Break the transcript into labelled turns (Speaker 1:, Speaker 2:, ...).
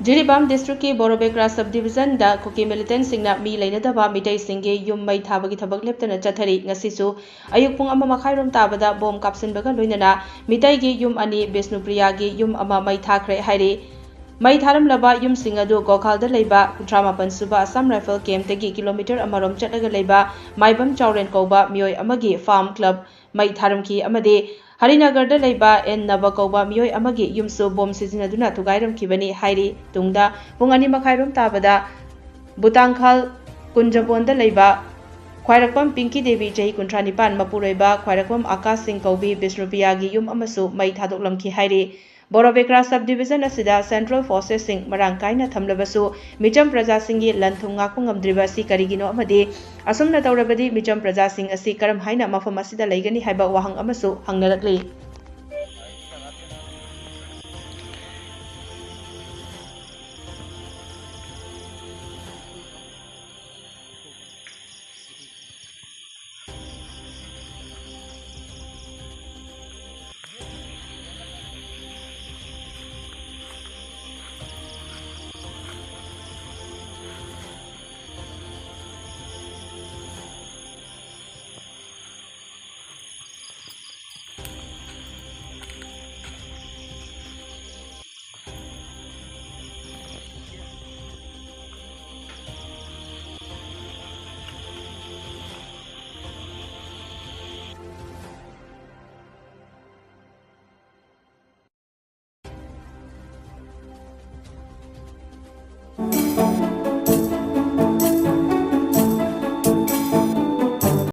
Speaker 1: Jiribam district ki Borobekra subdivision da Kuki Millitan Singna mi lainadaba Meitei Singe yum mai thabagi thabak leptana chathari ngasisu ayuk pung ama makhairom tabada bom kapsinbaga loinana Meitei gi yum ani Bishnupriya gi yum ama mai thakre hairi mai Tharamle yum singadu Gokhalda leiba 38 suba Assam Rifle Camp tegi kilometer amarom chatlaga leiba maibam chauren kauba mioi amagi farm club mai Tharamki amade Harinagarda leiba en naba kauba mioi amagi yumsu bom sizinaduna thugairam kibani hairi tungda pung ani makhairom tabada Butangkhal Kunjabonda leiba Khwairakpam Pinky Devi Jahi Kuntranipan Mapuroiba Khwairakpam Akash Singh Kaubi Bishnupriya gi yum amasu mai thadoklamki hairi Borobekra subdivision asida Central Forces sing marang kaina thamlabasu Micham Praja Singhi lanthung ngakpung ngamdriba si karigino amadi asumna tawrabadi Micham Praja Singh asi karam haina mafam asida leigani haiba wahang amasu hangnarakli